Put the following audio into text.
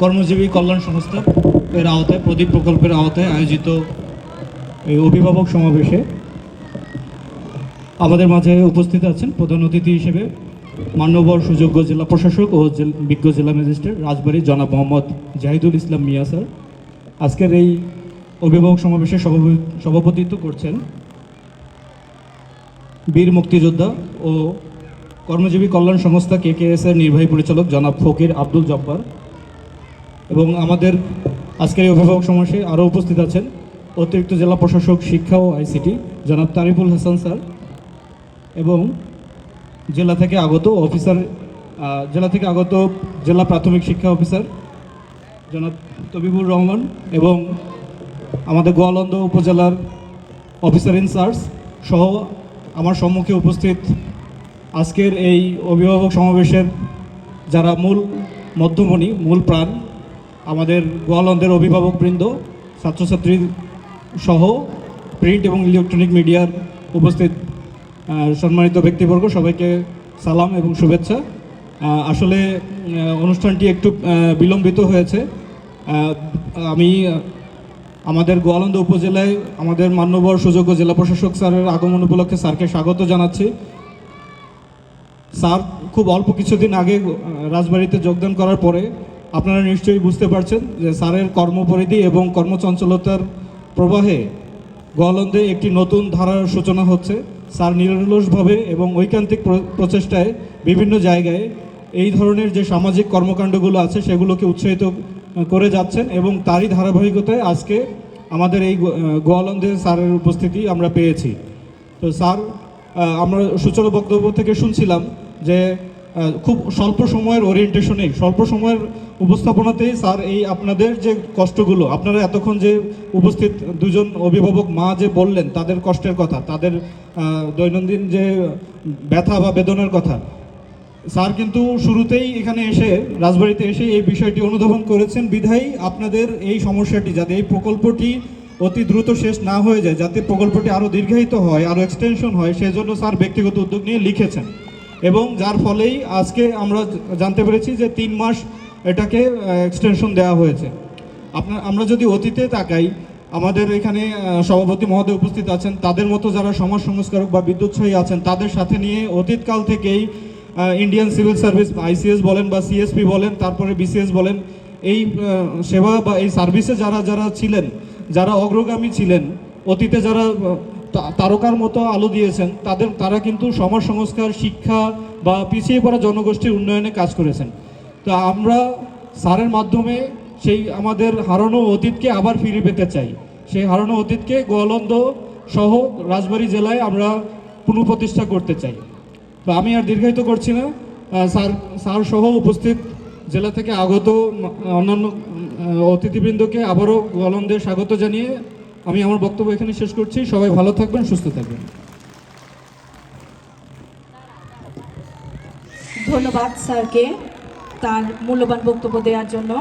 কর্মজীবী কল্যাণ সংস্থা এর আওতায় প্রদীপ প্রকল্পের আওতায় আয়োজিত এই অভিভাবক সমাবেশে আমাদের মাঝে উপস্থিত আছেন প্রধান অতিথি হিসেবে মান্যবর সুযোগ্য জেলা প্রশাসক ও বিজ্ঞ জেলা ম্যাজিস্ট্রেট রাজবাড়ী জনাব মোহাম্মদ জাহিদুল ইসলাম মিয়া স্যার। আজকের এই অভিভাবক সমাবেশে সভাপতিত্ব করছেন বীর মুক্তিযোদ্ধা ও কর্মজীবী কল্যাণ সংস্থা KKS এর নির্বাহী পরিচালক জনাব ফকির আব্দুল জব্বার। এবং আমাদের আজকের এই অভিভাবক সমাবেশে আরও উপস্থিত আছেন অতিরিক্ত জেলা প্রশাসক শিক্ষা ও ICT জনাব তারিফুল হাসান স্যার এবং জেলা থেকে আগত জেলা প্রাথমিক শিক্ষা অফিসার জনাব তবিবুর রহমান এবং আমাদের গোয়ালন্দ উপজেলার অফিসার ইনচার্জ সহ আমার সম্মুখে উপস্থিত আজকের এই অভিভাবক সমাবেশের যারা মধ্যমণি মূল প্রাণ আমাদের গোয়ালন্দের অভিভাবকবৃন্দ, ছাত্রছাত্রী সহ প্রিন্ট এবং ইলেকট্রনিক মিডিয়ার উপস্থিত সম্মানিত ব্যক্তিবর্গ, সবাইকে সালাম এবং শুভেচ্ছা। আসলে অনুষ্ঠানটি একটু বিলম্বিত হয়েছে। আমি আমাদের গোয়ালন্দ উপজেলায় আমাদের মান্যবর সুযোগ্য জেলা প্রশাসক স্যারের আগমন উপলক্ষে স্যারকে স্বাগত জানাচ্ছি। স্যার খুব অল্প কিছুদিন আগে রাজবাড়িতে যোগদান করার পরে আপনারা নিশ্চয়ই বুঝতে পারছেন যে স্যারের কর্মপরিধি এবং কর্মচঞ্চলতার প্রবাহে গোয়ালন্দে একটি নতুন ধারার সূচনা হচ্ছে। স্যার নিরলসভাবে এবং ঐকান্তিক প্রচেষ্টায় বিভিন্ন জায়গায় এই ধরনের যে সামাজিক কর্মকাণ্ডগুলো আছে সেগুলোকে উৎসাহিত করে যাচ্ছেন এবং তারই ধারাবাহিকতায় আজকে আমাদের এই গোয়ালন্দে স্যারের উপস্থিতি আমরা পেয়েছি। তো স্যার, আমরা সূচনা বক্তব্য থেকে শুনছিলাম যে খুব স্বল্প সময়ের ওরিয়েন্টেশনেই, স্বল্প সময়ের উপস্থাপনাতেই স্যার এই আপনাদের যে কষ্টগুলো, আপনারা এতক্ষণ যে উপস্থিত দুজন অভিভাবক মা যে বললেন তাদের কষ্টের কথা, তাদের দৈনন্দিন যে ব্যথা বা বেদনার কথা, স্যার কিন্তু শুরুতেই এখানে এসে রাজবাড়িতে এসে এই বিষয়টি অনুধাবন করেছেন। বিধায়ী আপনাদের এই সমস্যাটি, যাতে এই প্রকল্পটি অতি দ্রুত শেষ না হয়ে যায়, যাতে প্রকল্পটি আরও দীর্ঘায়িত হয়, আরও এক্সটেনশন হয়, সেজন্য স্যার ব্যক্তিগত উদ্যোগ নিয়ে লিখেছেন এবং যার ফলেই আজকে আমরা জানতে পেরেছি যে 3 মাস এটাকে এক্সটেনশন দেওয়া হয়েছে। আমরা যদি অতীতে তাকাই, আমাদের এখানে সভাপতি মহোদয় উপস্থিত আছেন, তাদের মতো যারা সমাজ সংস্কারক বা বিদ্যুৎসাহী আছেন তাদের সাথে নিয়ে অতীতকাল থেকেই ইন্ডিয়ান সিভিল সার্ভিস ICS বলেন বা CSP বলেন, তারপরে BCS বলেন, এই সেবা বা এই সার্ভিসে যারা ছিলেন, যারা অগ্রগামী ছিলেন, অতীতে যারা তারকার মতো আলো দিয়েছেন, তারা কিন্তু সমাজ সংস্কার, শিক্ষা বা পিছিয়ে পড়া জনগোষ্ঠীর উন্নয়নে কাজ করেছেন। তো আমরা স্যারের মাধ্যমে সেই আমাদের হারানো অতীতকে আবার ফিরে পেতে চাই। সেই হারানো অতীতকে গোয়ালন্দ সহ রাজবাড়ী জেলায় আমরা পুনঃপ্রতিষ্ঠা করতে চাই। তো আমি আর দীর্ঘায়িত করছি না, স্যার সহ উপস্থিত জেলা থেকে আগত অন্যান্য অতিথিবৃন্দকে আবারও গোয়ালন্দে স্বাগত জানিয়ে আমি আমার বক্তব্য এখানে শেষ করছি। সবাই ভালো থাকবেন, সুস্থ থাকবেন। ধন্যবাদ স্যারকে তার মূল্যবান বক্তব্য দেওয়ার জন্য।